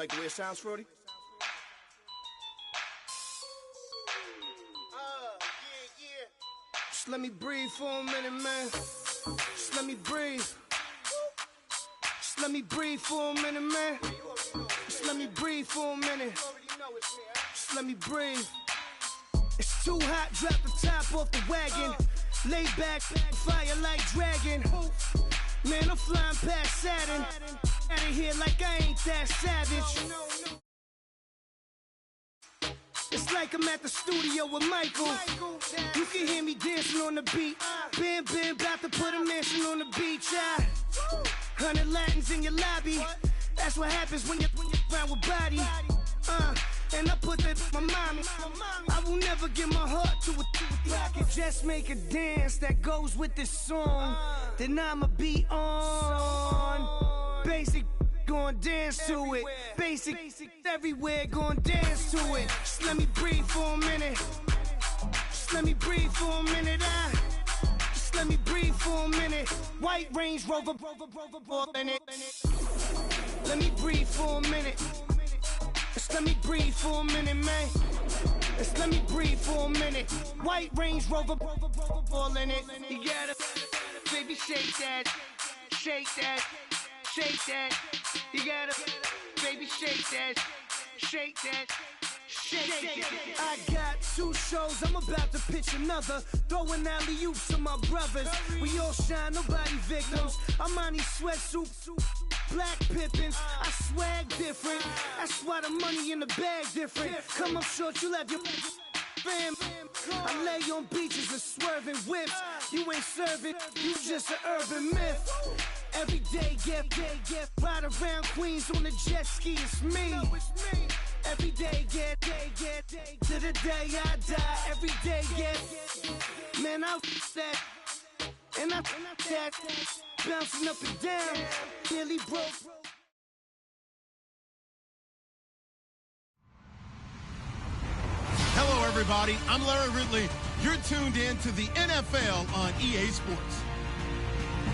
like the way it sounds, Frody? Just let me breathe for a minute, man. Just let me breathe. Just let me breathe for a minute, man. Just let me breathe for a minute. Just let me breathe. It's too hot, drop the top off the wagon. Lay back, fire like dragon. Man, I'm flying past Saturn. Out of here like I ain't that savage. It's like I'm at the studio with Michael. You can hear me dancing on the beat. Bam, about to put a mansion on the beach. 100 Latins in your lobby. That's what happens when you're around with body. And I put that in my mommy. I will never give my heart to a I can just make a dance that goes with this song. Then I'ma be on. Basic, gon' dance to it. Basic, everywhere, gon' dance to it. Just let me breathe for a minute. Just let me breathe for a minute. Just let me breathe for a minute. White Range Rover, in it. Let me breathe for a minute. Just let me breathe for a minute, man. Just let me breathe for a minute. White Range Rover, all in it. You gotta, baby, shake that, shake that, shake that. You gotta, baby, shake that, shake that. I got 2 shows, I'm about to pitch another. Throwing alley-oops to my brothers. We all shine, nobody victims. I'm on these sweatsuits, black Pippins. I swag different. That's why the money in the bag different. Come up short, you'll have your fam. I lay on beaches and swerving whips. You ain't serving, you just an urban myth. Every day, get ride around Queens on the jet ski, it's me. Every day, get to the day I die. Every day, get man, I that and I that bouncing up and down, nearly broke. Hello, everybody. I'm Larry Ridley. You're tuned in to the NFL on EA Sports.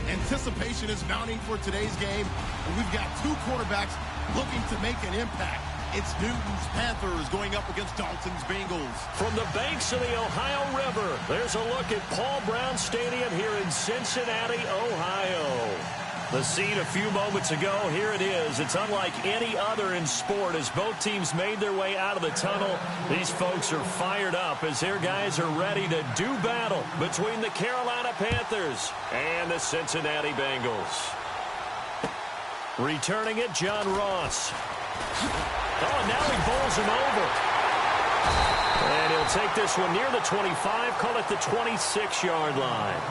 Anticipation is mounting for today's game, and we've got 2 quarterbacks looking to make an impact. It's Newton's Panthers going up against Dalton's Bengals. From the banks of the Ohio River, there's a look at Paul Brown Stadium here in Cincinnati, Ohio. The scene a few moments ago, here it is. It's unlike any other in sport as both teams made their way out of the tunnel. These folks are fired up as their guys are ready to do battle between the Carolina Panthers and the Cincinnati Bengals. Returning it, John Ross. Oh, and now he bowls him over. And he'll take this one near the 25, call it the 26-yard line.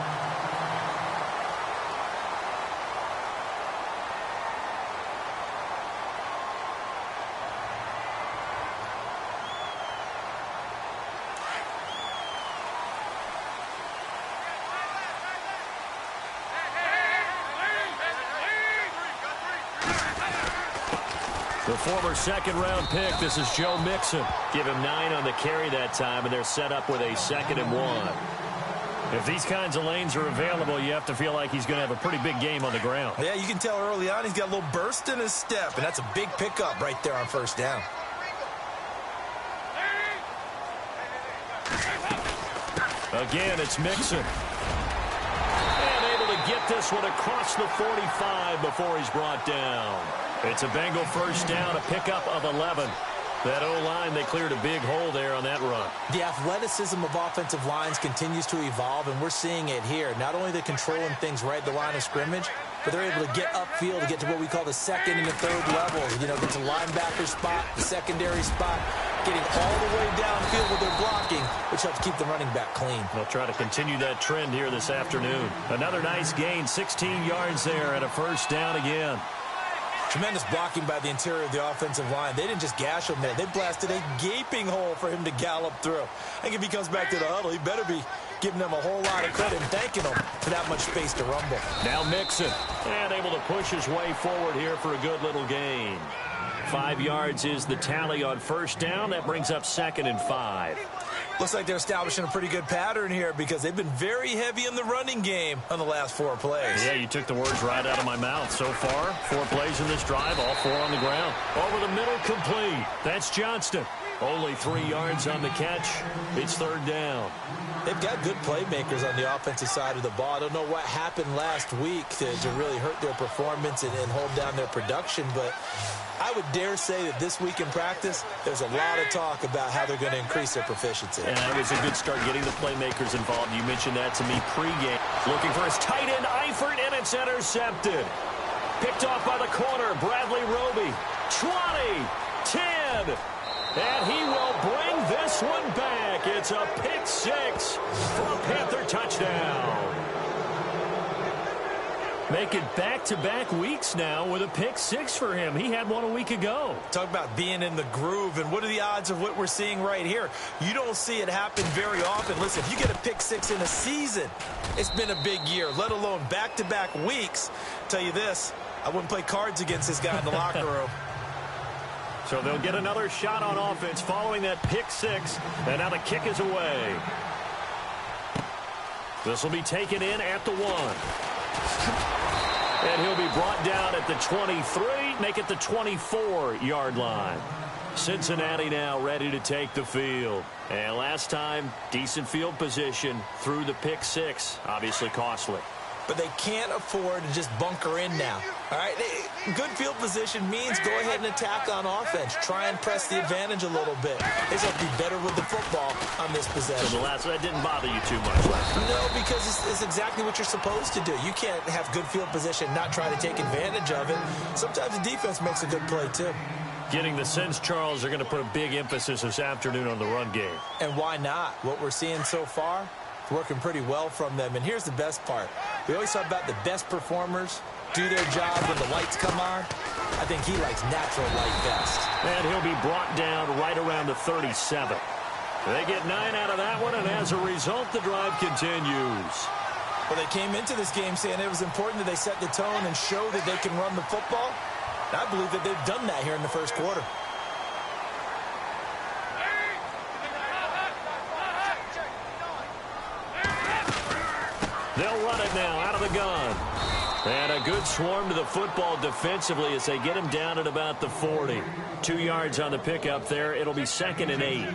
The former second-round pick, this is Joe Mixon. Give him 9 on the carry that time, and they're set up with a 2nd and 1. If these kinds of lanes are available, you have to feel like he's going to have a pretty big game on the ground. Yeah, you can tell early on he's got a little burst in his step, and that's a big pickup right there on 1st down. Again, it's Mixon. And able to get this one across the 45 before he's brought down. It's a Bengal 1st down, a pickup of 11. That O-line, they cleared a big hole there on that run. The athleticism of offensive lines continues to evolve, and we're seeing it here. Not only they're controlling things right at the line of scrimmage, but they're able to get upfield to get to what we call the 2nd and the 3rd levels. You know, get to linebacker spot, the secondary spot, getting all the way downfield with their blocking, which helps keep the running back clean. They'll try to continue that trend here this afternoon. Another nice gain, 16 yards there, and a 1st down again. Tremendous blocking by the interior of the offensive line. They didn't just gash him there. They blasted a gaping hole for him to gallop through. I think if he comes back to the huddle, he better be giving them a whole lot of credit and thanking them for that much space to rumble. Now Mixon, and able to push his way forward here for a good little gain. 5 yards is the tally on 1st down. That brings up 2nd and 5. Looks like they're establishing a pretty good pattern here because they've been very heavy in the running game on the last 4 plays. Yeah, you took the words right out of my mouth. So far, 4 plays in this drive, all 4 on the ground. Over the middle, complete. That's Johnston. Only 3 yards on the catch. It's 3rd down. They've got good playmakers on the offensive side of the ball. I don't know what happened last week to really hurt their performance and hold down their production, but I would dare say that this week in practice, there's a lot of talk about how they're going to increase their proficiency. And it was a good start getting the playmakers involved. You mentioned that to me pregame. Looking for his tight end, Eifert, and it's intercepted. Picked off by the corner, Bradley Roby. 20, 10, and he will bring this one back. It's a pick 6 for a Panther touchdown. Make it back-to-back weeks now with a pick 6 for him. He had one a week ago. Talk about being in the groove, and what are the odds of what we're seeing right here? You don't see it happen very often. Listen, if you get a pick 6 in a season, it's been a big year, let alone back-to-back weeks. Tell you this, I wouldn't play cards against this guy in the locker room. So they'll get another shot on offense following that pick 6, and now the kick is away. This will be taken in at the 1. And he'll be brought down at the 23, make it the 24-yard line. Cincinnati now ready to take the field. And last time, decent field position through the pick 6, obviously costly. But they can't afford to just bunker in now. All right, good field position means go ahead and attack on offense. Try and press the advantage a little bit. They just have to be better with the football on this possession. So the last one didn't bother you too much last time. No, because it's exactly what you're supposed to do. You can't have good field position, not try to take advantage of it. Sometimes the defense makes a good play, too. Getting the sense, Charles, are going to put a big emphasis this afternoon on the run game. And why not? What we're seeing so far, it's working pretty well from them. And here's the best part. We always talk about the best performers do their job when the lights come on. I think he likes natural light best. And he'll be brought down right around the 37. They get 9 out of that one, and as a result, the drive continues. Well, they came into this game saying it was important that they set the tone and show that they can run the football. And I believe that they've done that here in the first quarter. They'll run it now out of the gun. And a good swarm to the football defensively as they get him down at about the 40. 2 yards on the pickup there. It'll be 2nd and 8.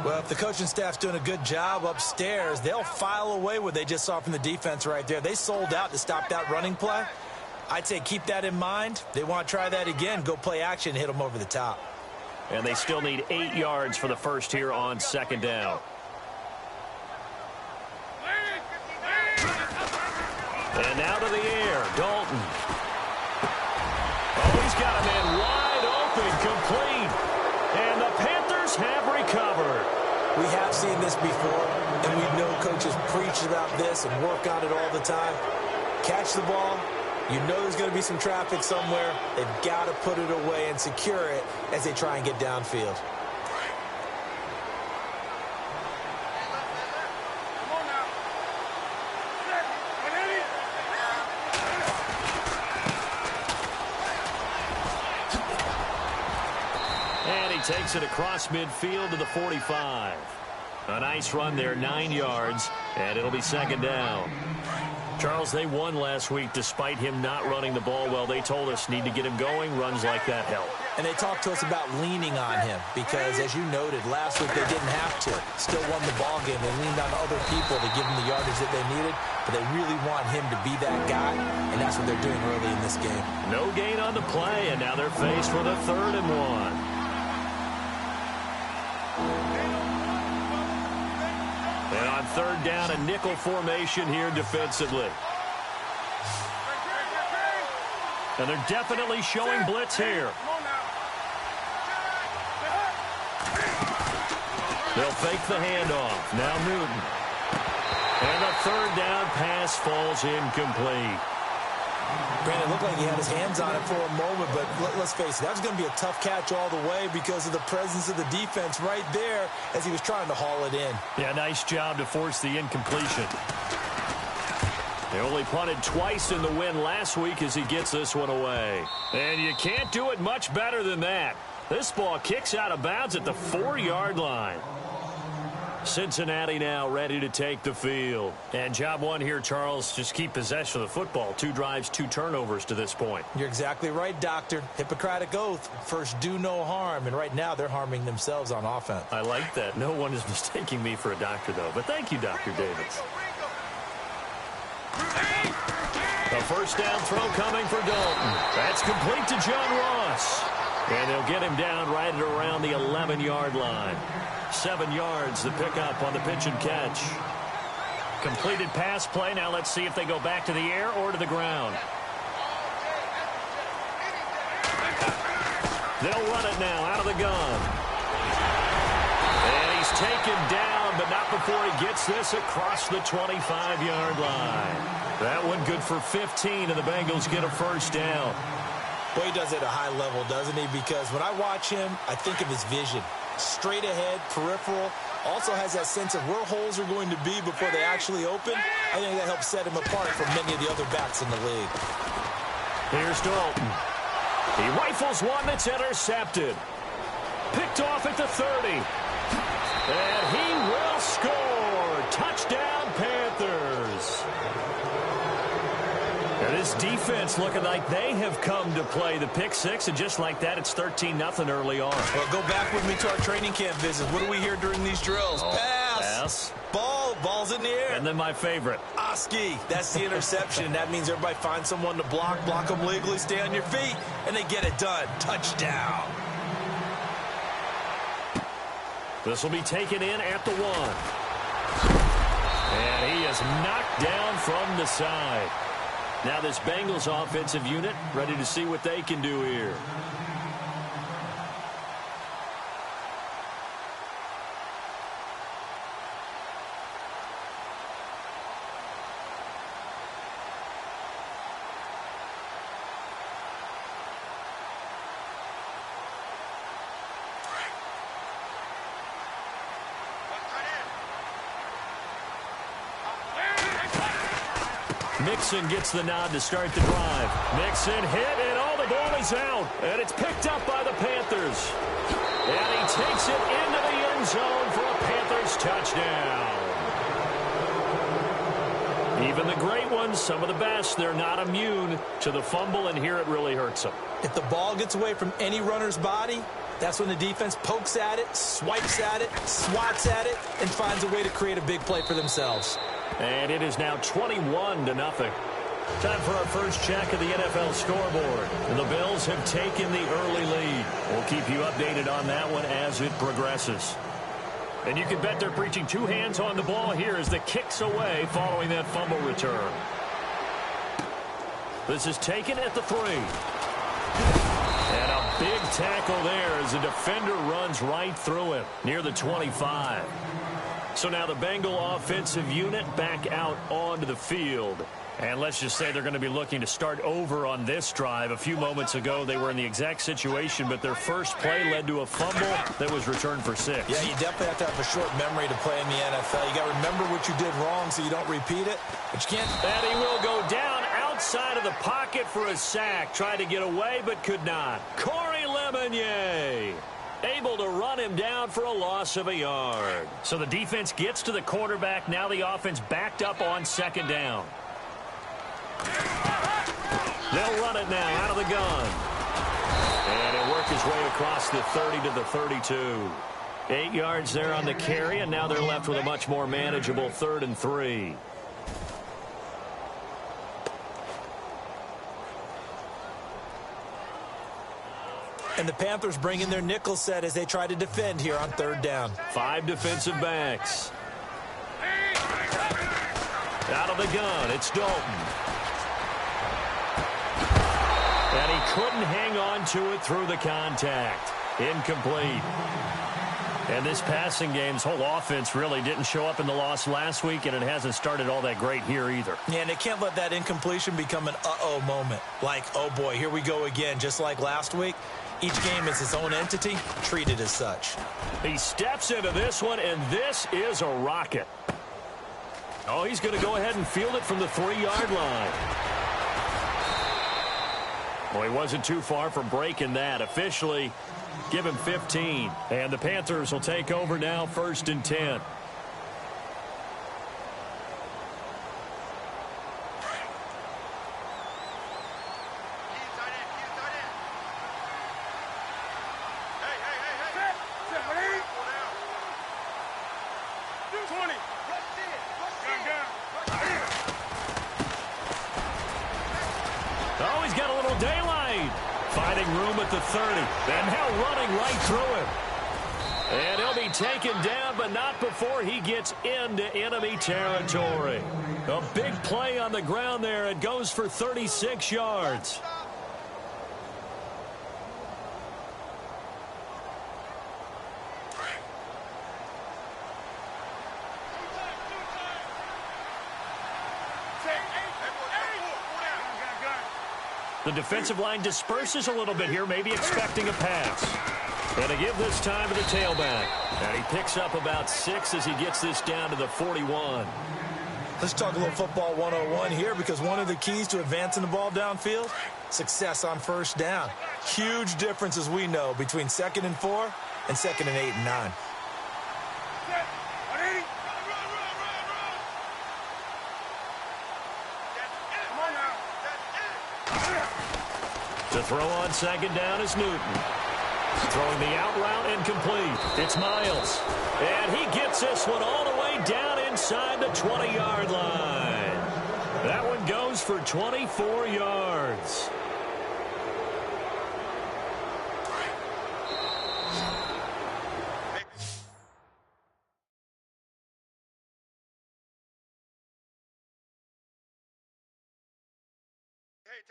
Well, if the coaching staff's doing a good job upstairs, they'll file away what they just saw from the defense right there. They sold out to stop that running play. I'd say keep that in mind. They want to try that again. Go play action, hit them over the top. And they still need 8 yards for the first here on 2nd down. And now to the air, Dalton. Oh, he's got a man wide open, complete. And the Panthers have recovered. We have seen this before, and we know coaches preach about this and work on it all the time. Catch the ball. You know there's going to be some traffic somewhere. They've got to put it away and secure it as they try and get downfield. Takes it across midfield to the 45. A nice run there, 9 yards, and it'll be 2nd down. Charles, they won last week despite him not running the ball well. They told us need to get him going. Runs like that help. And they talked to us about leaning on him because, as you noted, last week they didn't have to. Still won the ball game. They leaned on other people to give them the yardage that they needed, but they really want him to be that guy, and that's what they're doing early in this game. No gain on the play, and now they're faced with a 3rd and 1. And on 3rd down, a nickel formation here defensively. And they're definitely showing blitz here. They'll fake the handoff. Now Newton. And the 3rd down pass falls incomplete. Granted, it looked like he had his hands on it for a moment, but let's face it, that was going to be a tough catch all the way because of the presence of the defense right there as he was trying to haul it in. Yeah, nice job to force the incompletion. They only punted twice in the win last week as he gets this one away. And you can't do it much better than that. This ball kicks out of bounds at the 4-yard line. Cincinnati now ready to take the field. And job one here, Charles, just keep possession of the football. 2 drives, 2 turnovers to this point. You're exactly right, Doctor. Hippocratic oath. First, do no harm. And right now, they're harming themselves on offense. I like that. No one is mistaking me for a doctor, though. But thank you, Dr. Davis. The first down throw coming for Dalton. That's complete to John Ross. And they'll get him down right at around the 11-yard line. 7 yards, the pickup on the pitch and catch. Completed pass play. Now let's see if they go back to the air or to the ground. They'll run it now out of the gun. And he's taken down, but not before he gets this across the 25-yard line. That one good for 15, and the Bengals get a first down. Well, he does it at a high level, doesn't he? Because when I watch him, I think of his vision. Straight ahead, peripheral. Also has that sense of where holes are going to be before they actually open. I think that helps set him apart from many of the other backs in the league. Here's Dalton. He rifles one that's intercepted. Picked off at the 30. And he will score. Touchdown, Panthers. And this defense looking like they have come to play the pick six, and just like that, it's 13-0 early on. Well, go back with me to our training camp visits. What do we hear during these drills? Pass. Ball's in the air. And then my favorite. Oski. That's the interception. That means everybody finds someone to block them legally, stay on your feet, and they get it done. Touchdown. This will be taken in at the 1. And he is knocked down from the side. Now this Bengals offensive unit ready to see what they can do here. Mixon gets the nod to start the drive. Mixon hit, and all the ball is out. And it's picked up by the Panthers. And he takes it into the end zone for a Panthers touchdown. Even the great ones, some of the best, they're not immune to the fumble, and here it really hurts them. If the ball gets away from any runner's body, that's when the defense pokes at it, swipes at it, swats at it, and finds a way to create a big play for themselves. And it is now 21-0. Time for our first check of the NFL scoreboard. And the Bills have taken the early lead. We'll keep you updated on that one as it progresses. And you can bet they're preaching 2 hands on the ball here as the kick's away following that fumble return. This is taken at the 3. And a big tackle there as the defender runs right through him near the 25. So now the Bengal offensive unit back out onto the field. And let's just say they're going to be looking to start over on this drive. A few moments ago, they were in the exact situation, but their first play led to a fumble that was returned for 6. Yeah, you definitely have to have a short memory to play in the NFL. You got to remember what you did wrong so you don't repeat it, but you can't. And he will go down outside of the pocket for a sack. Tried to get away, but could not. Corey Lemonnier able to run him down for a loss of a yard. So the defense gets to the quarterback. Now the offense backed up on 2nd down. They'll run it now out of the gun. And he'll work his way across the 30 to the 32. 8 yards there on the carry, and now they're left with a much more manageable 3rd and 3. And the Panthers bring in their nickel set as they try to defend here on 3rd down. 5 defensive backs. Out of the gun, it's Dalton. And he couldn't hang on to it through the contact. Incomplete. And this passing game's whole offense really didn't show up in the loss last week, and it hasn't started all that great here either. Yeah, and they can't let that incompletion become an uh-oh moment. Like, oh boy, here we go again, just like last week. Each game is its own entity, treated as such. He steps into this one, and this is a rocket. Oh, he's going to go ahead and field it from the 3-yard line. Well, he wasn't too far from breaking that. Officially, give him 15. And the Panthers will take over now, 1st and 10. full daylight. Finding room at the 30. And now running right through him. And he'll be taken down, but not before he gets into enemy territory. A big play on the ground there. It goes for 36 yards. The defensive line disperses a little bit here, maybe expecting a pass. And to give this time to the tailback. And he picks up about 6 as he gets this down to the 41. Let's talk a little football 101 here, because one of the keys to advancing the ball downfield, success on first down. Huge difference, as we know, between 2nd and 4 and 2nd and 8 and 9. To throw on 2nd down is Newton. Throwing the out route incomplete. It's Miles. And he gets this one all the way down inside the 20-yard line. That one goes for 24 yards.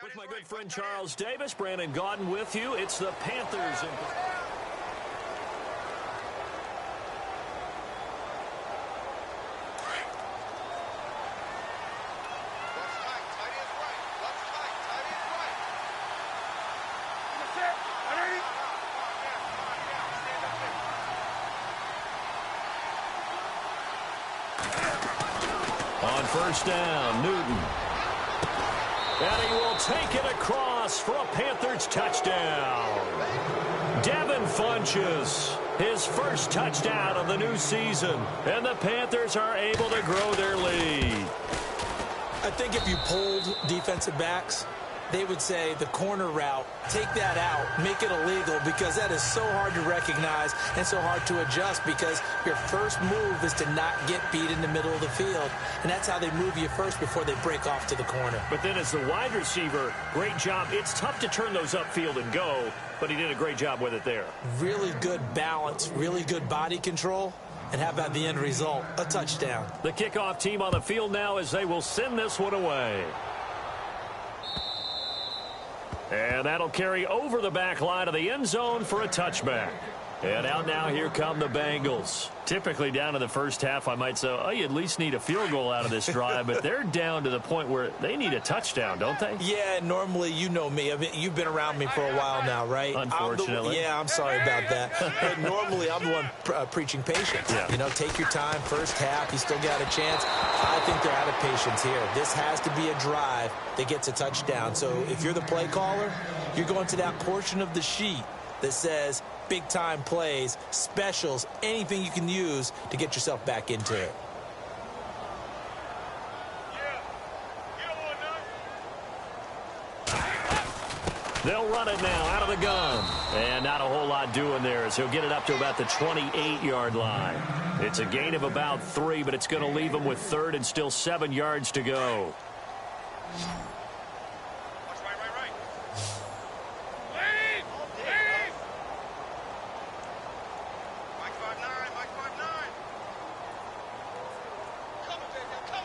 With my good friend Charles Davis, Brandon Gaudin with you. It's the Panthers. On first down, Newton. And he will take it across for a Panthers touchdown. Devin Funchess, his first touchdown of the new season. And the Panthers are able to grow their lead. I think if you polled defensive backs, they would say the corner route, take that out, make it illegal, because that is so hard to recognize and so hard to adjust, because your first move is to not get beat in the middle of the field. And that's how they move you first before they break off to the corner. But then as the wide receiver, great job. It's tough to turn those upfield and go, but he did a great job with it there. Really good balance, really good body control. And how about the end result? A touchdown. The kickoff team on the field now as they will send this one away. And that'll carry over the back line of the end zone for a touchback. And out now, here come the Bengals. Typically down in the first half, I might say, oh, you at least need a field goal out of this drive. But they're down to the point where they need a touchdown, don't they? Yeah, normally, you know me. I mean, you've been around me for a while now, right? Unfortunately. I'm sorry about that. But normally, I'm the one preaching patience. Yeah. You know, take your time. First half, you still got a chance. I think they're out of patience here. This has to be a drive that gets a touchdown. So if you're the play caller, you're going to that portion of the sheet that says big-time plays, specials, anything you can use to get yourself back into it. They'll run it now out of the gun. And not a whole lot doing there as he'll get it up to about the 28-yard line. It's a gain of about 3, but it's going to leave him with 3rd and still 7 yards to go.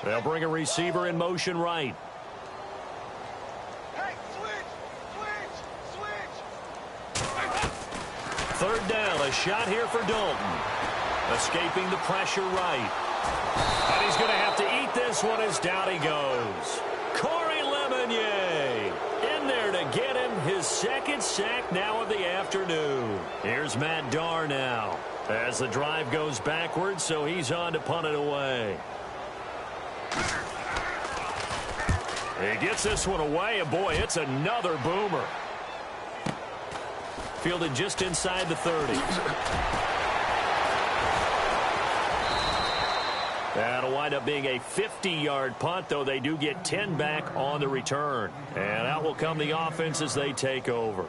They'll bring a receiver in motion right. Hey, switch. 3rd down, a shot here for Dalton. Escaping the pressure right. And he's going to have to eat this one as down he goes. Corey Lemonnier in there to get him his 2nd sack now of the afternoon. Here's Matt Darr now as the drive goes backwards, so he's on to punt it away. He gets this one away, and boy, it's another boomer. Fielded just inside the 30. That'll wind up being a 50-yard punt, though they do get 10 back on the return. And out will come the offense as they take over.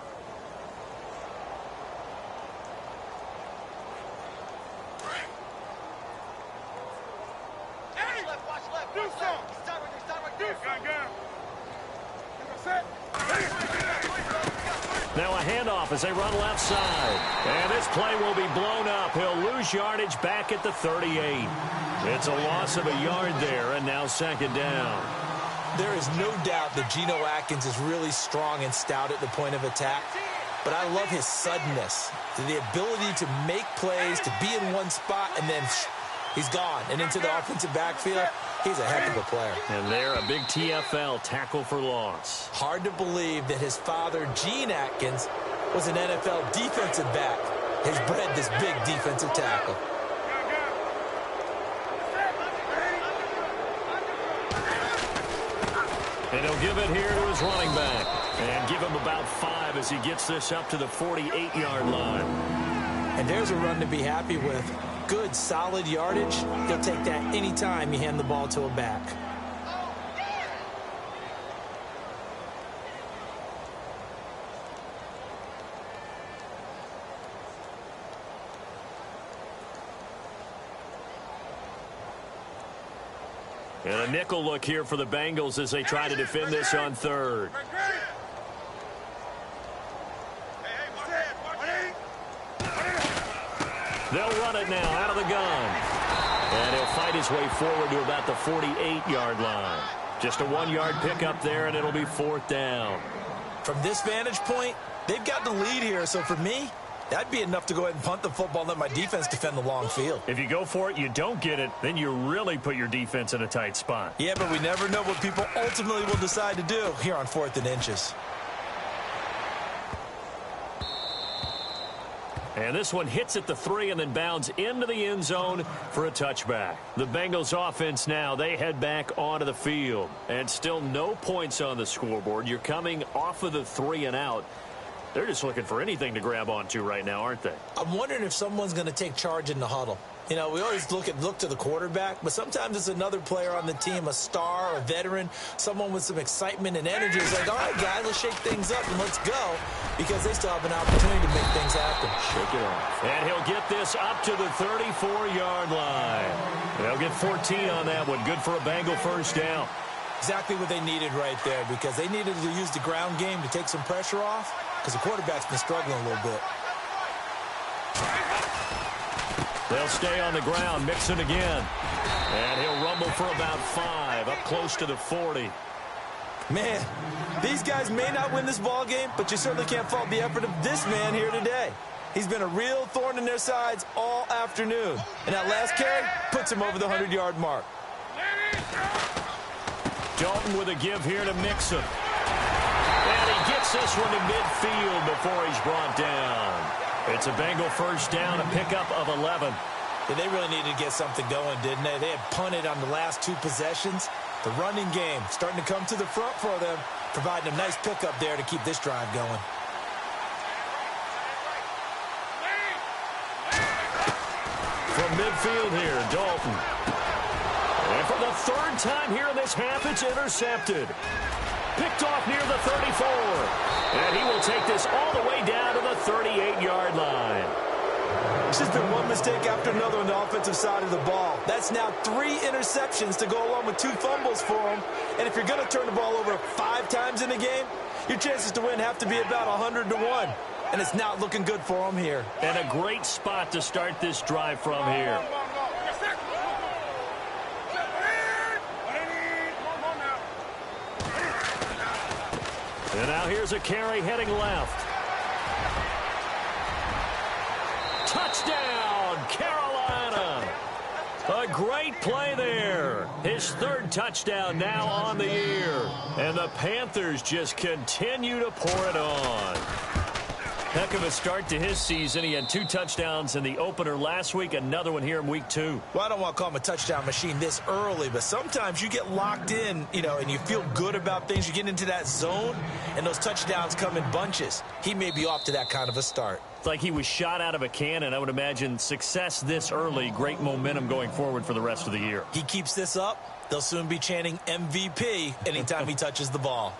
Now a handoff as they run left side. And this play will be blown up. He'll lose yardage back at the 38. It's a loss of a yard there, and now second down. There is no doubt that Geno Atkins is really strong and stout at the point of attack. But I love his suddenness, the ability to make plays, to be in one spot, and then he's gone. And into the offensive backfield, he's a heck of a player. And there, a big TFL, tackle for loss. Hard to believe that his father, Gene Atkins, was an NFL defensive back. Has bred this big defensive tackle. And he'll give it here to his running back. And give him about 5 as he gets this up to the 48-yard line. And there's a run to be happy with. Good, solid yardage. He'll take that any time you hand the ball to a back. And a nickel look here for the Bengals as they try to defend this on third. They'll run it now out of the gun. And he'll fight his way forward to about the 48-yard line. Just a 1-yard pickup there, and it'll be 4th down. From this vantage point, they've got the lead here. So for me, that'd be enough to go ahead and punt the football and let my defense defend the long field. If you go for it, you don't get it, then you really put your defense in a tight spot. Yeah, but we never know what people ultimately will decide to do here on 4th and inches. And this one hits at the 3 and then bounds into the end zone for a touchback. The Bengals offense now, they head back onto the field. And still no points on the scoreboard. You're coming off of the 3 and out. They're just looking for anything to grab onto right now, aren't they? I'm wondering if someone's going to take charge in the huddle. You know, we always look to the quarterback, but sometimes it's another player on the team, a star, a veteran, someone with some excitement and energy. It's like, all right, guys, let's shake things up and let's go, because they still have an opportunity to make things happen. Shake it off. And he'll get this up to the 34-yard line. They'll get 14 on that one. Good for a Bengal first down. Exactly what they needed right there, because they needed to use the ground game to take some pressure off, because the quarterback's been struggling a little bit. They'll stay on the ground, mix it again. And he'll rumble for about 5, up close to the 40. Man, these guys may not win this ball game, but you certainly can't fault the effort of this man here today. He's been a real thorn in their sides all afternoon. And that last carry puts him over the 100-yard mark. Dalton with a give here to Mixon. And he gets this one to midfield before he's brought down. It's a Bengal first down, a pickup of 11. Yeah, they really needed to get something going, didn't they? They had punted on the last 2 possessions. The running game starting to come to the front for them, providing a nice pickup there to keep this drive going. From midfield here, Dalton. And for the 3rd time here in this half, it's intercepted. Picked off near the 34. And he will take this all the way down to the 38-yard line. It's just been one mistake after another on the offensive side of the ball. That's now 3 interceptions to go along with 2 fumbles for him. And if you're going to turn the ball over 5 times in a game, your chances to win have to be about 100 to 1. And it's not looking good for him here. And a great spot to start this drive from here. And now here's a carry heading left. Touchdown, Carolina. A great play there. His 3rd touchdown now on the year. And the Panthers just continue to pour it on. Heck of a start to his season. He had 2 touchdowns in the opener last week, another one here in week 2. Well, I don't want to call him a touchdown machine this early, but sometimes you get locked in, you know, and you feel good about things. You get into that zone, and those touchdowns come in bunches. He may be off to that kind of a start. It's like he was shot out of a cannon. I would imagine success this early, great momentum going forward for the rest of the year. He keeps this up, they'll soon be chanting MVP anytime he touches the ball.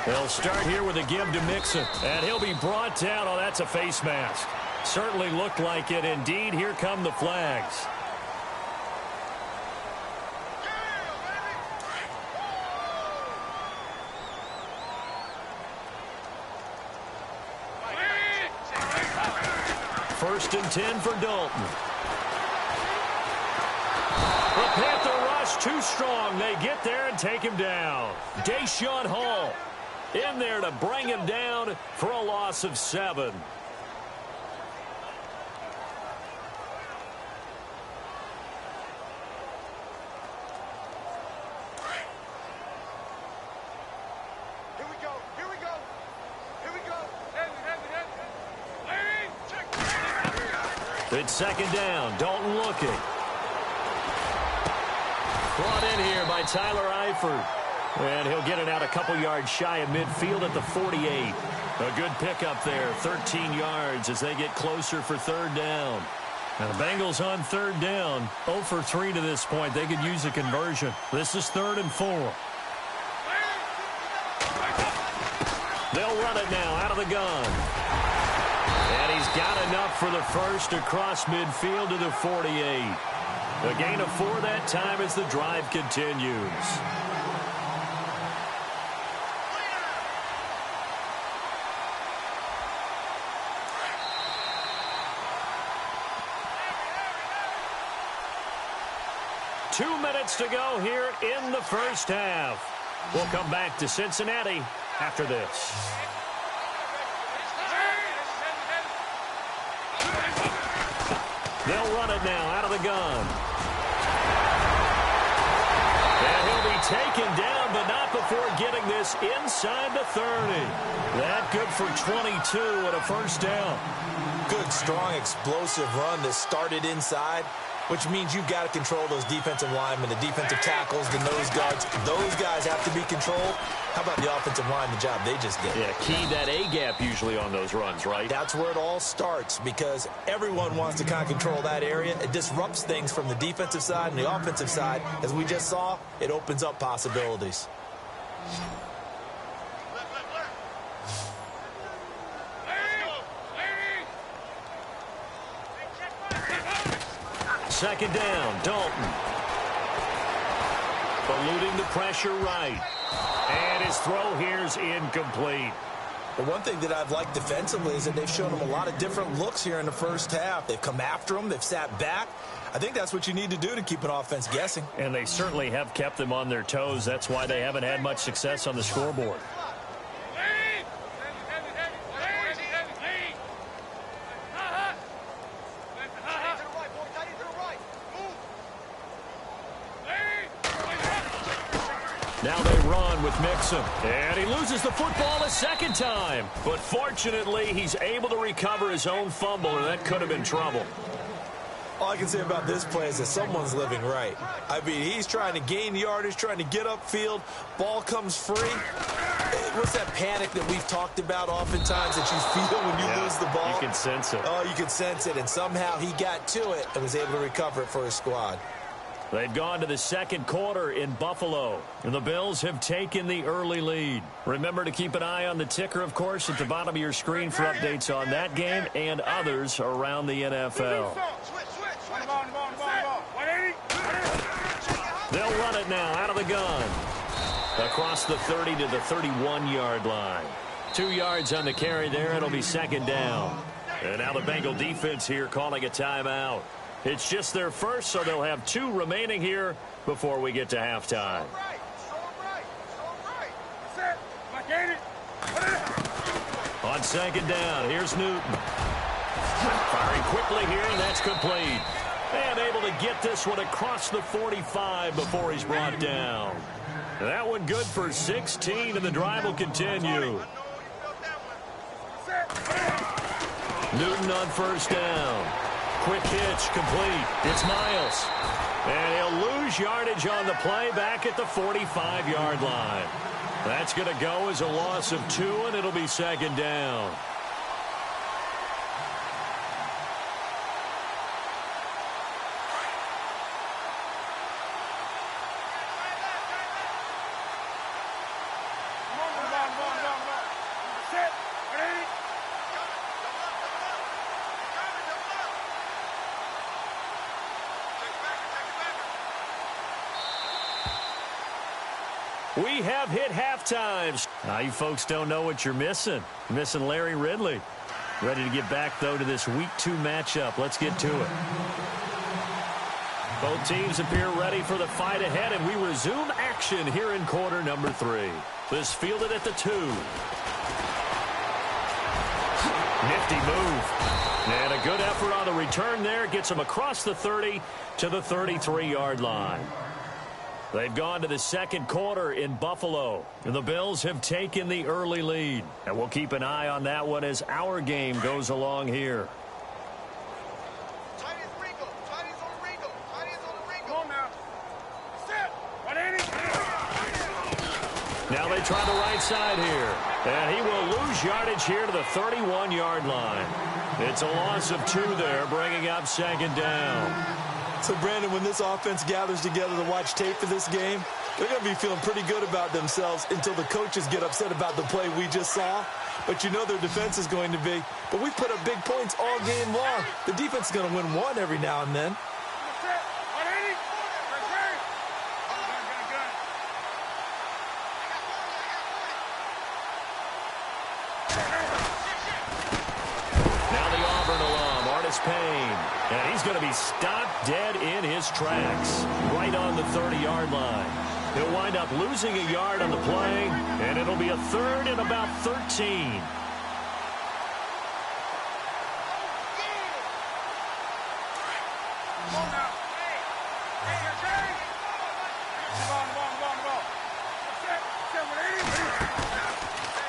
They'll start here with a give to Mixon. And he'll be brought down. Oh, that's a face mask. Certainly looked like it. Indeed, here come the flags. First and 10 for Dalton. The Panther rush too strong. They get there and take him down. Deshaun Hall in there to bring him down for a loss of 7. It's second down. Dalton looking. Brought in here by Tyler Eifert. And he'll get it out a couple yards shy of midfield at the 48. A good pickup there. 13 yards as they get closer for third down. Now the Bengals on third down. 0 for 3 to this point. They could use a conversion. This is 3rd and 4. They'll run it now out of the gun. And he's got enough for the first across midfield to the 48. A gain of 4 that time as the drive continues. Two minutes to go here in the first half. We'll come back to Cincinnati after this. They'll run it now out of the gun. And he'll be taken down, but not before getting this inside the 30. That good for 22 and a first down. Good, strong, explosive run that started inside, which means you've got to control those defensive linemen, the defensive tackles, the nose guards. Those guys have to be controlled. How about the offensive line, the job they just did? Yeah, key that A-gap usually on those runs, right? That's where it all starts because everyone wants to kind of control that area. It disrupts things from the defensive side and the offensive side. As we just saw, it opens up possibilities. Second down, Dalton. Eluding the pressure right. And his throw here is incomplete. The one thing that I've liked defensively is that they've shown him a lot of different looks here in the first half. They've come after him. They've sat back. I think that's what you need to do to keep an offense guessing. And they certainly have kept them on their toes. That's why they haven't had much success on the scoreboard. Now they run with Mixon. And he loses the football a second time. But fortunately, he's able to recover his own fumble, and that could have been trouble. All I can say about this play is that someone's living right. I mean, he's trying to gain yardage, trying to get upfield. Ball comes free. What's that panic that we've talked about oftentimes that you feel when you lose the ball? You can sense it. Oh, you can sense it. And somehow he got to it and was able to recover it for his squad. They've gone to the second quarter in Buffalo, and the Bills have taken the early lead. Remember to keep an eye on the ticker, of course, at the bottom of your screen for updates on that game and others around the NFL. They'll run it now out of the gun. Across the 30 to the 31-yard line. 2 yards on the carry there. It'll be second down. And now the Bengal defense here calling a timeout. It's just their first, so they'll have 2 remaining here before we get to halftime. On second down, here's Newton. Firing quickly here, and that's complete. And able to get this one across the 45 before he's brought down. That one good for 16, and the drive will continue. Newton on first down. Quick hitch, complete. It's Miles. And he'll lose yardage on the play back at the 45-yard line. That's going to go as a loss of 2, and it'll be second down. We have hit halftime. Now, you folks don't know what you're missing. You're missing Larry Ridley. Ready to get back, though, to this Week 2 matchup. Let's get to it. Both teams appear ready for the fight ahead, and we resume action here in quarter number 3. This fielded at the 2. Nifty move. And a good effort on the return there. Gets him across the 30 to the 33-yard line. They've gone to the second quarter in Buffalo, and the Bills have taken the early lead. And we'll keep an eye on that one as our game goes along here. Now they try the right side here. And he will lose yardage here to the 31-yard line. It's a loss of 2 there, bringing up second down. So, Brandon, when this offense gathers together to watch tape for this game, they're going to be feeling pretty good about themselves until the coaches get upset about the play we just saw. But you know their defense is going to be. But we put up big points all game long. The defense is going to win one every now and then. Payne, and he's going to be stopped dead in his tracks right on the 30-yard line. He'll wind up losing a yard on the play, and it'll be a 3rd and about 13.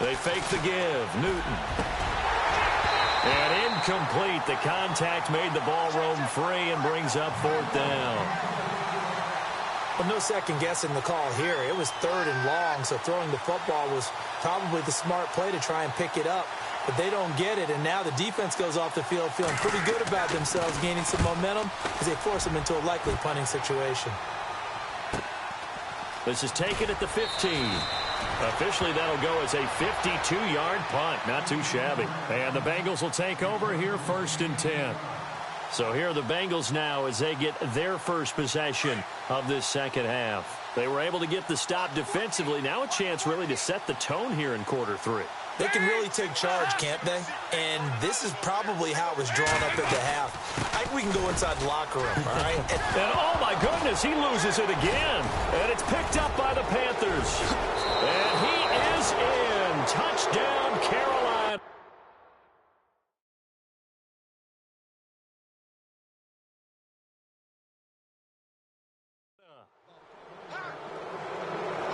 They fake the give. Newton. And incomplete. The contact made the ball roam free and brings up 4th down. Well, no second guessing the call here. It was 3rd and long, so throwing the football was probably the smart play to try and pick it up. But they don't get it, and now the defense goes off the field feeling pretty good about themselves, gaining some momentum as they force them into a likely punting situation. This is taken at the 15. Officially, that'll go as a 52-yard punt. Not too shabby. And the Bengals will take over here 1st and 10. So here are the Bengals now as they get their first possession of this second half. They were able to get the stop defensively. Now a chance really to set the tone here in quarter 3. They can really take charge, can't they? And this is probably how it was drawn up at the half. I think we can go inside the locker room, all right? And oh, my goodness, he loses it again. And it's picked up by the Panthers. And he is in. Touchdown, Carolina.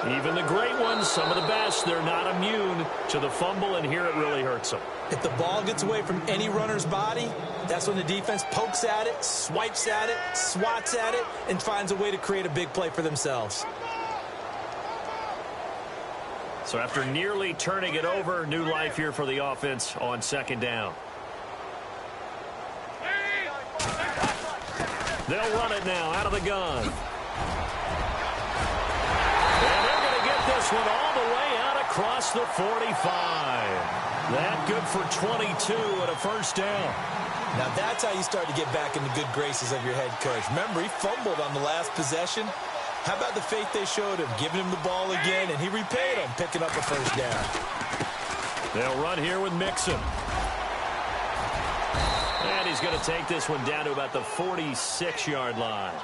Even the great ones, some of the best, they're not immune to the fumble, and here it really hurts them. If the ball gets away from any runner's body, that's when the defense pokes at it, swipes at it, swats at it, and finds a way to create a big play for themselves. So after nearly turning it over, new life here for the offense on second down. They'll run it now out of the gun. This one all the way out across the 45. That good for 22 and a 1st down. Now that's how you start to get back in the good graces of your head coach. Remember, he fumbled on the last possession. How about the faith they showed him, giving him the ball again, and he repaid him, picking up a 1st down. They'll run here with Mixon. And he's going to take this one down to about the 46-yard line.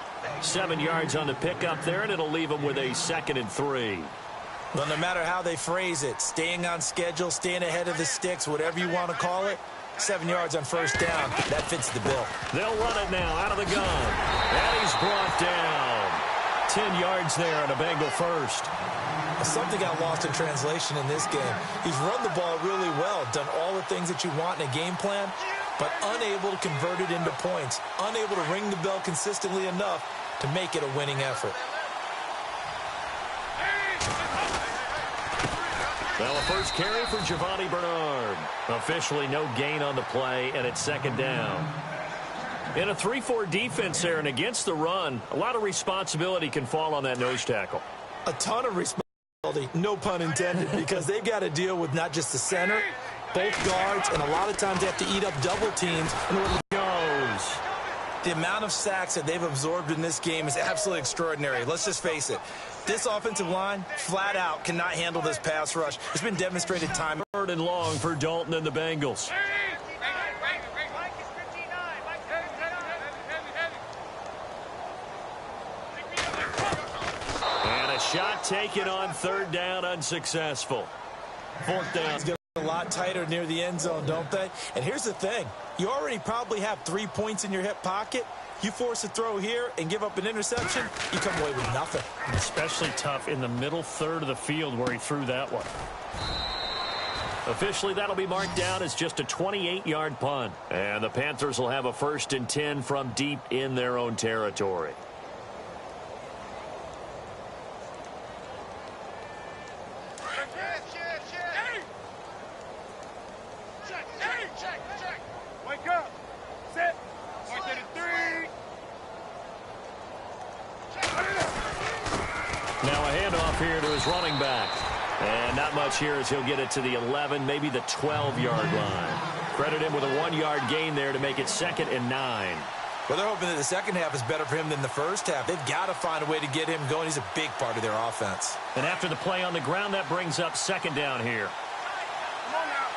7 yards on the pickup there, and it'll leave him with a 2nd and 3. Well, no matter how they phrase it, staying on schedule, staying ahead of the sticks, whatever you want to call it, 7 yards on 1st down, that fits the bill. They'll run it now out of the gun. And he's brought down. 10 yards there on a Bengal 1st. Something got lost in translation in this game. He's run the ball really well, done all the things that you want in a game plan, but unable to convert it into points, unable to ring the bell consistently enough to make it a winning effort. Well, a first carry for Giovanni Bernard. Officially no gain on the play, and it's 2nd down. In a 3-4 defense there and against the run, a lot of responsibility can fall on that nose tackle. A ton of responsibility, no pun intended, because they've got to deal with not just the center, both guards, and a lot of times they have to eat up double teams in order to goes. The amount of sacks that they've absorbed in this game is absolutely extraordinary. Let's just face it. This offensive line, flat out, cannot handle this pass rush. It's been demonstrated time. 3rd and long for Dalton and the Bengals. And a shot taken on 3rd down, unsuccessful. 4th down. It's a lot tighter near the end zone, don't they? And here's the thing. You already probably have 3 points in your hip pocket. You force a throw here and give up an interception, you come away with nothing. Especially tough in the middle third of the field where he threw that one. Officially, that'll be marked down as just a 28-yard punt. And the Panthers will have a 1st and 10 from deep in their own territory. Wake up. Set. 3. Now a handoff here to his running back. And not much here as he'll get it to the 11, maybe the 12-yard line. Credit him with a 1-yard gain there to make it 2nd and 9. Well, they're hoping that the second half is better for him than the first half. They've got to find a way to get him going. He's a big part of their offense. And after the play on the ground, that brings up 2nd down here. Come on now.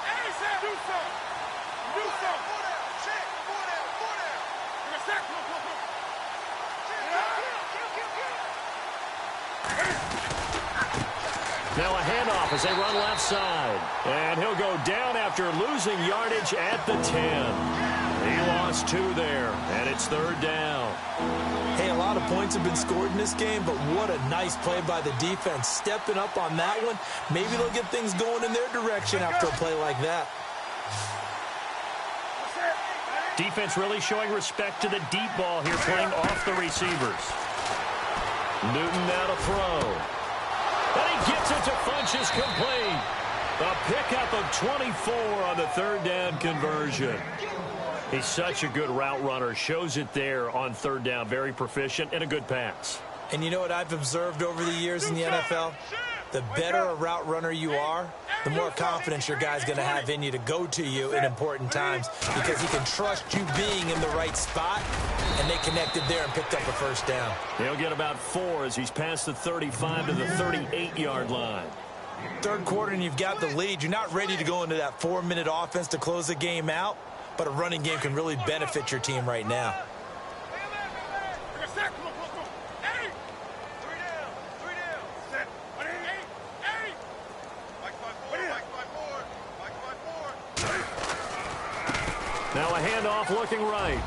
Hey, Sam, do something. Do something. Four down. Check. Four down. Come on. Now a handoff as they run left side. And he'll go down after losing yardage at the 10. He lost 2 there, and it's 3rd down. Hey, a lot of points have been scored in this game, but what a nice play by the defense. Stepping up on that one, maybe they'll get things going in their direction after a play like that. Defense really showing respect to the deep ball here, playing off the receivers. Newton now to throw. And he gets it to Funchess complete. A pickup of 24 on the 3rd down conversion. He's such a good route runner. Shows it there on 3rd down. Very proficient and a good pass. And you know what I've observed over the years in the NFL? The better a route runner you are, the more confidence your guy's going to have in you to go to you in important times because he can trust you being in the right spot, and they connected there and picked up a 1st down. He'll get about 4 as he's past the 35 to the 38-yard line. 3rd quarter and you've got the lead. You're not ready to go into that 4-minute offense to close the game out, but a running game can really benefit your team right now. Now a handoff looking right.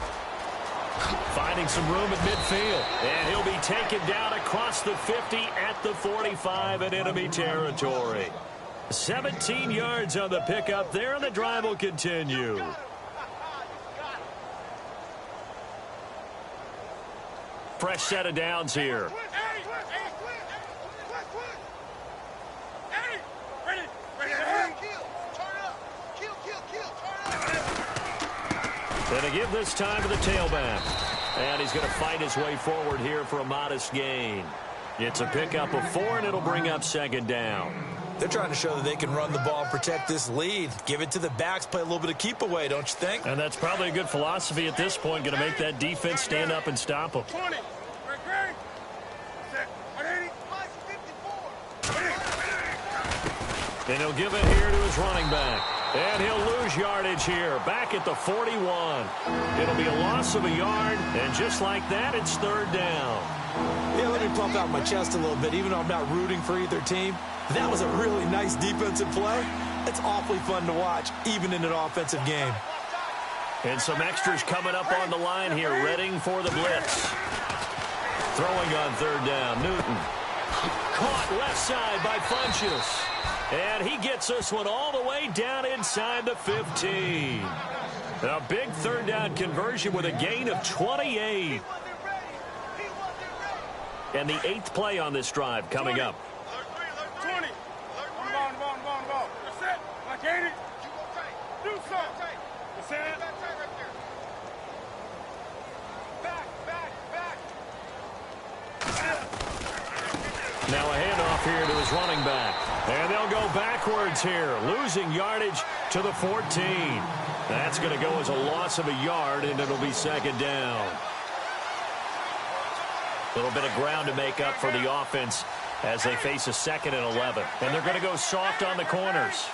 Finding some room at midfield. And he'll be taken down across the 50 at the 45 in enemy territory. 17 yards on the pickup there, and the drive will continue. Fresh set of downs here. And to give this time to the tailback. And he's going to fight his way forward here for a modest gain. It's a pickup of 4, and it'll bring up 2nd down. They're trying to show that they can run the ball and protect this lead. Give it to the backs, play a little bit of keep away, don't you think? And that's probably a good philosophy at this point. Going to make that defense stand up and stop them. And he'll give it here to his running back. And he'll lose yardage here, back at the 41. It'll be a loss of a yard, and just like that, it's 3rd down. Yeah, let me pump out my chest a little bit, even though I'm not rooting for either team. That was a really nice defensive play. It's awfully fun to watch, even in an offensive game. And some extras coming up on the line here, readying for the blitz. Throwing on 3rd down, Newton. Caught left side by Funchess. And he gets this one all the way down inside the 15. A big 3rd down conversion with a gain of 28. And the 8th play on this drive coming up. 20. Ball. Set. I get it. Do something. Set. Back. Now a handoff here to his running back. And they'll go backwards here, losing yardage to the 14. That's going to go as a loss of a yard, and it'll be 2nd down. A little bit of ground to make up for the offense as they face a 2nd and 11. And they're going to go soft on the corners.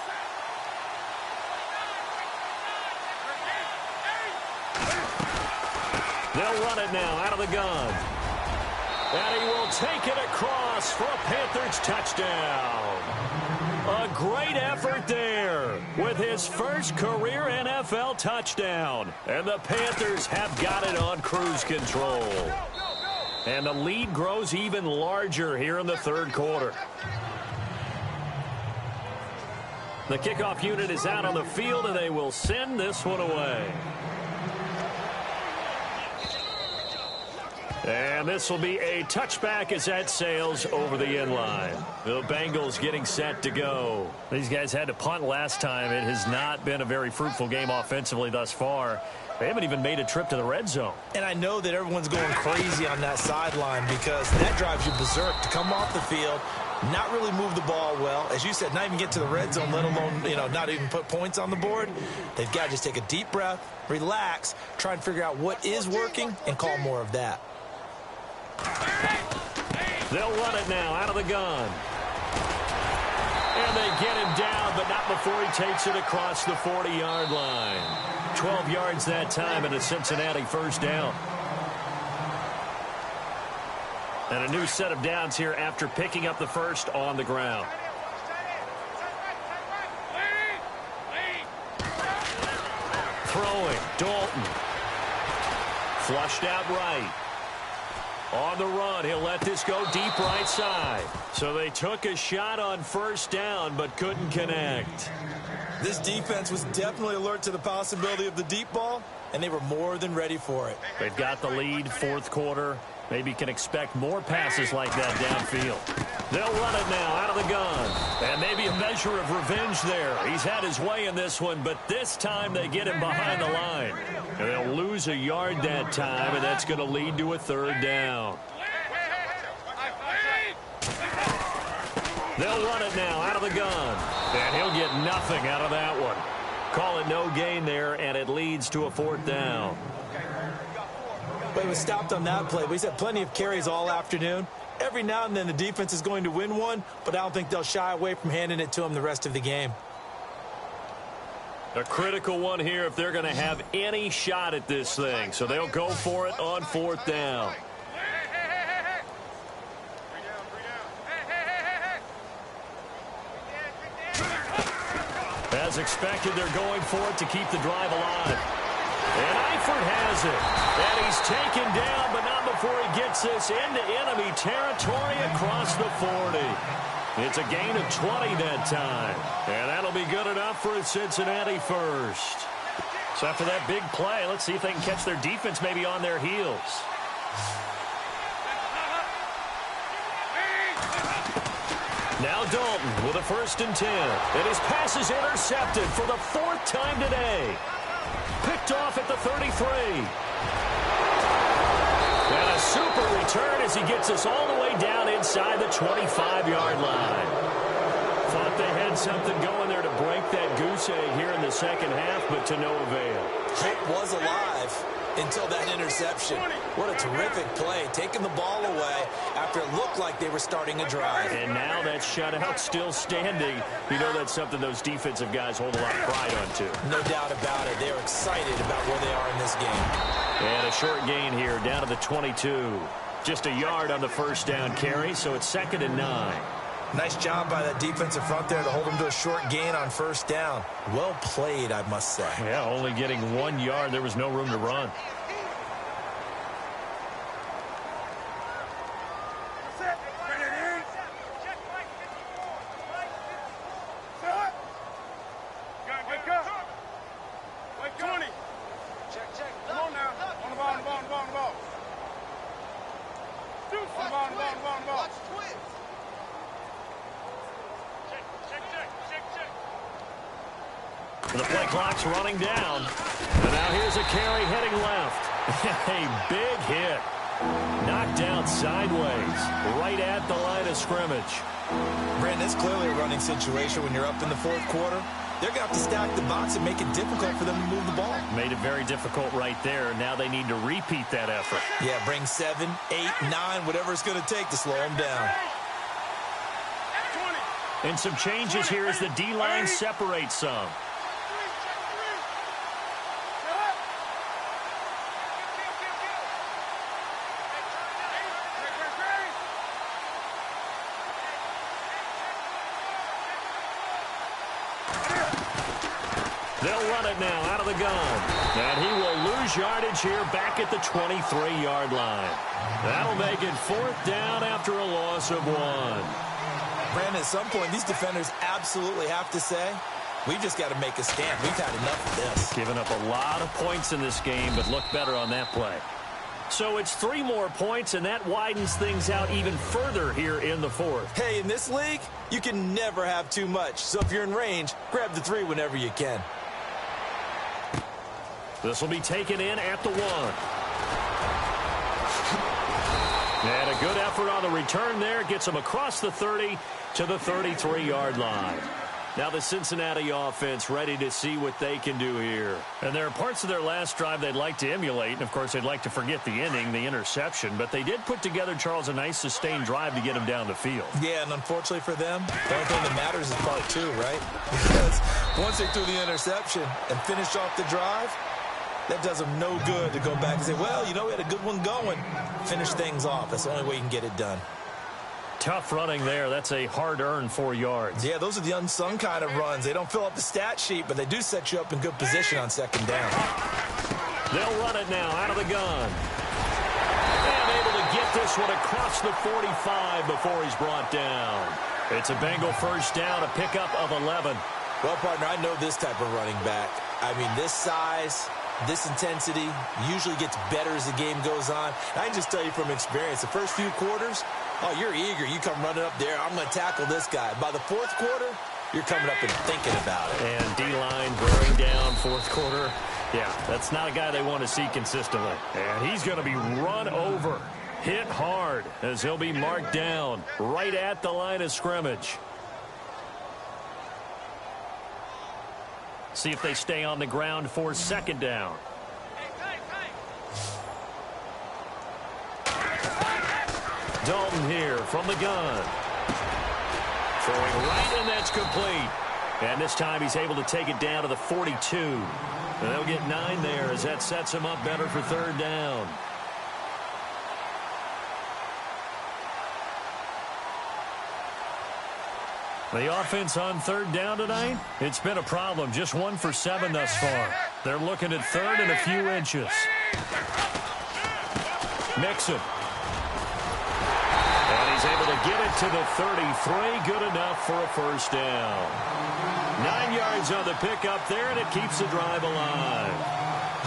They'll run it now out of the gun. And he will take it across for a Panthers touchdown. A great effort there with his first career NFL touchdown. And the Panthers have got it on cruise control. And the lead grows even larger here in the 3rd quarter. The kickoff unit is out on the field, and they will send this one away. And this will be a touchback as that sails over the end line. The Bengals getting set to go. These guys had to punt last time. It has not been a very fruitful game offensively thus far. They haven't even made a trip to the red zone. And I know that everyone's going crazy on that sideline because that drives you berserk to come off the field, not really move the ball well. As you said, not even get to the red zone, let alone, not even put points on the board. They've got to just take a deep breath, relax, try and figure out what is working, and call more of that. They'll run it now out of the gun. And they get him down, but not before he takes it across the 40-yard line. 12 yards that time and a Cincinnati first down. And a new set of downs here after picking up the first on the ground. Throwing, Dalton. Flushed out right. On the run, he'll let this go deep right side. So they took a shot on first down, but couldn't connect. This defense was definitely alert to the possibility of the deep ball, and they were more than ready for it. They've got the lead, 4th quarter. Maybe can expect more passes like that downfield. They'll run it now out of the gun. And maybe a measure of revenge there. He's had his way in this one, but this time they get him behind the line. And they'll lose a yard that time, and that's going to lead to a 3rd down. They'll run it now out of the gun. And he'll get nothing out of that one. Call it no gain there, and it leads to a 4th down. But he was stopped on that play. But he's had plenty of carries all afternoon. Every now and then the defense is going to win one, but I don't think they'll shy away from handing it to him the rest of the game. A critical one here if they're going to have any shot at this thing. So they'll go for it on 4th down. As expected, they're going for it to keep the drive alive. And Eifert has it. And he's taken down, but not before he gets this into enemy territory across the 40. It's a gain of 20 that time. And that'll be good enough for a Cincinnati first. So after that big play, let's see if they can catch their defense maybe on their heels. Now Dalton with a 1st and 10. And his pass is intercepted for the 4th time today. Picked off at the 33. And a super return as he gets us all the way down inside the 25-yard line. Thought they had something going there to break that goose egg here in the 2nd half, but to no avail. Hope was alive until that interception. What a terrific play, taking the ball away after it looked like they were starting a drive. And now that shutout still standing. You know that's something those defensive guys hold a lot of pride on, too. No doubt about it. They're excited about where they are in this game. And a short gain here down to the 22. Just a yard on the first down carry, so it's 2nd and 9. Nice job by that defensive front there to hold them to a short gain on first down. Well played, I must say. Yeah, only getting 1 yard. There was no room to run. The play clock's running down. And now here's a carry heading left. A big hit. Knocked down sideways. Right at the line of scrimmage. Brandon, it's clearly a running situation when you're up in the 4th quarter. they're going to have to stack the box and make it difficult for them to move the ball. Made it very difficult right there. Now they need to repeat that effort. Yeah, bring 7, 8, 9, whatever it's going to take to slow them down. And some changes here as the D-line separates some. They'll run it now out of the gun. And he will lose yardage here back at the 23-yard line. That'll make it 4th down after a loss of 1. Brandon, at some point, these defenders absolutely have to say, we've just got to make a stand. We've had enough of this. Giving up a lot of points in this game, but look better on that play. So it's 3 more points, and that widens things out even further here in the 4th. Hey, in this league, you can never have too much. So if you're in range, grab the 3 whenever you can. This will be taken in at the 1. And a good effort on the return there. Gets him across the 30 to the 33-yard line. Now the Cincinnati offense ready to see what they can do here. And there are parts of their last drive they'd like to emulate. And, of course, they'd like to forget the inning, the interception. But they did put together, Charles, a nice sustained drive to get them down the field. Yeah, and unfortunately for them, the only thing that matters is part 2, right? Because once they threw the interception and finished off the drive, that does them no good to go back and say, well, you know, we had a good one going. Finish things off. That's the only way you can get it done. Tough running there. That's a hard-earned 4 yards. Yeah, those are the unsung kind of runs. They don't fill up the stat sheet, but they do set you up in good position on 2nd down. They'll run it now out of the gun. And able to get this one across the 45 before he's brought down. It's a Bengal 1st down, a pickup of 11. Well, partner, I know this type of running back. I mean, this size, this intensity usually gets better as the game goes on. And I can just tell you from experience, the first few quarters, oh, you're eager. You come running up there. I'm going to tackle this guy. By the 4th quarter, you're coming up and thinking about it. And D-line wearing down 4th quarter. Yeah, that's not a guy they want to see consistently. And he's going to be run over, hit hard, as he'll be marked down right at the line of scrimmage. See if they stay on the ground for 2nd down. Dalton here from the gun. Throwing right, and that's complete. And this time he's able to take it down to the 42. And they'll get 9 there as that sets him up better for 3rd down. The offense on 3rd down tonight, it's been a problem. Just 1 for 7 thus far. They're looking at 3rd and a few inches. Mixon. And he's able to get it to the 33. Good enough for a 1st down. 9 yards on the pickup there, and it keeps the drive alive.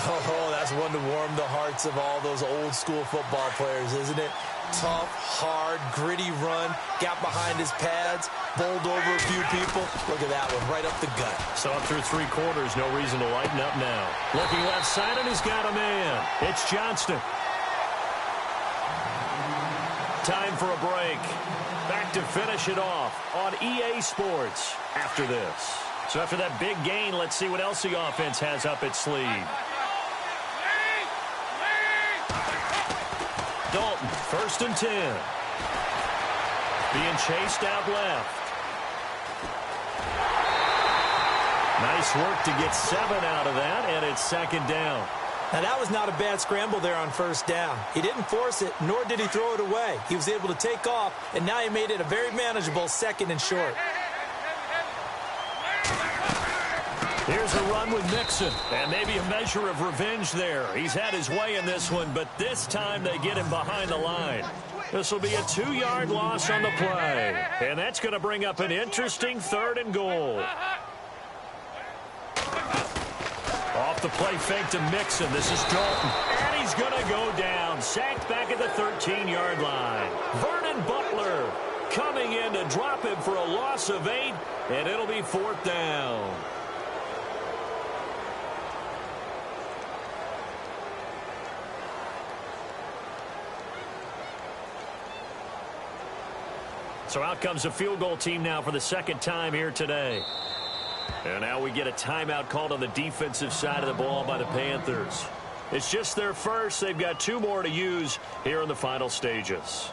Oh, that's one to warm the hearts of all those old-school football players, isn't it? Tough, hard, gritty run, got behind his pads, bowled over a few people. Look at that one, right up the gut. So up through 3 quarters, no reason to lighten up now. Looking left side, and he's got a man. It's Johnston. Time for a break. Back to finish it off on EA Sports after this. So after that big gain, let's see what else the offense has up its sleeve. Dalton, 1st and 10. Being chased out left. Nice work to get 7 out of that, and it's 2nd down. Now, that was not a bad scramble there on 1st down. He didn't force it, nor did he throw it away. He was able to take off, and now he made it a very manageable 2nd and short. Here's a run with Mixon, and maybe a measure of revenge there. He's had his way in this one, but this time they get him behind the line. This will be a 2-yard loss on the play, and that's going to bring up an interesting 3rd and goal. Off the play fake to Mixon. This is Dalton, and he's going to go down. Sacked back at the 13-yard line. Vernon Butler coming in to drop him for a loss of 8, and it'll be 4th down. So out comes a field goal team now for the 2nd time here today. And now we get a timeout called on the defensive side of the ball by the Panthers. It's just their first. They've got 2 more to use here in the final stages.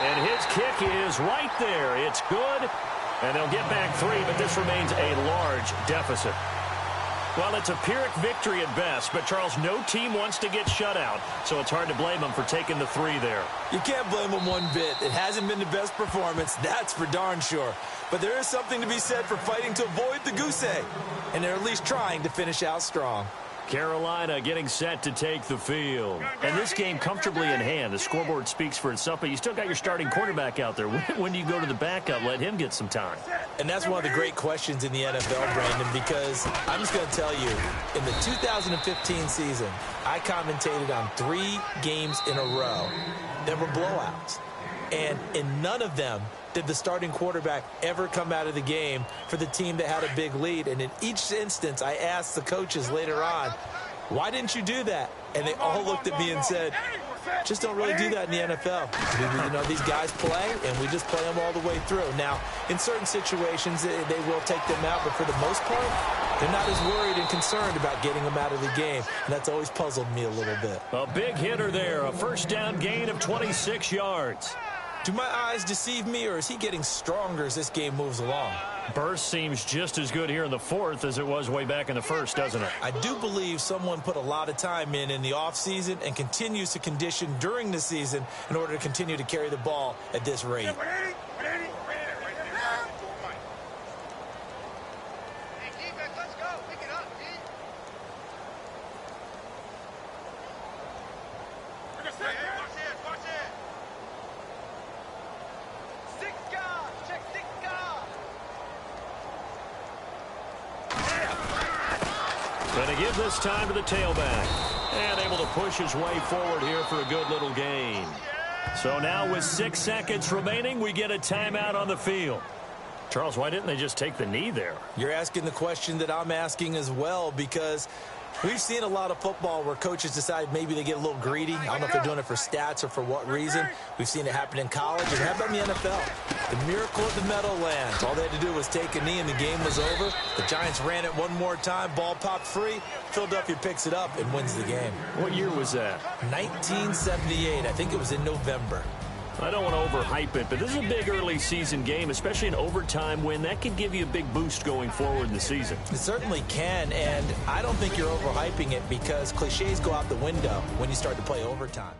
And his kick is right there. It's good. And they'll get back 3, but this remains a large deficit. Well, it's a Pyrrhic victory at best, but, Charles, no team wants to get shut out, so it's hard to blame them for taking the 3 there. You can't blame them one bit. It hasn't been the best performance, that's for darn sure. But there is something to be said for fighting to avoid the goose egg, and they're at least trying to finish out strong. Carolina getting set to take the field. And this game comfortably in hand. The scoreboard speaks for itself, but you still got your starting quarterback out there. When do you go to the backup? Let him get some time. And that's one of the great questions in the NFL, Brandon, because I'm just going to tell you, in the 2015 season, I commentated on 3 games in a row that were blowouts. And in none of them did the starting quarterback ever come out of the game for the team that had a big lead. And in each instance, I asked the coaches later on, why didn't you do that? And they all looked at me and said, just don't really do that in the NFL. You know, these guys play, and we just play them all the way through. Now, in certain situations, they will take them out, but for the most part, they're not as worried and concerned about getting them out of the game. And that's always puzzled me a little bit. A big hitter there, a first down gain of 26 yards. Do my eyes deceive me, or is he getting stronger as this game moves along? Burst seems just as good here in the 4th as it was way back in the 1st, doesn't it? I do believe someone put a lot of time in the offseason and continues to condition during the season in order to continue to carry the ball at this rate. Going to give this time to the tailback. And able to push his way forward here for a good little gain. So now with 6 seconds remaining, we get a timeout on the field. Charles, why didn't they just take the knee there? You're asking the question that I'm asking as well, because we've seen a lot of football where coaches decide maybe they get a little greedy. I don't know if they're doing it for stats or for what reason. We've seen it happen in college. And how about in the NFL? The miracle of the Meadowlands. All they had to do was take a knee and the game was over. The Giants ran it one more time. Ball popped free. Philadelphia picks it up and wins the game. What year was that? 1978. I think it was in November. I don't want to overhype it, but this is a big early season game, especially an overtime win. That could give you a big boost going forward in the season. It certainly can, and I don't think you're overhyping it because cliches go out the window when you start to play overtime.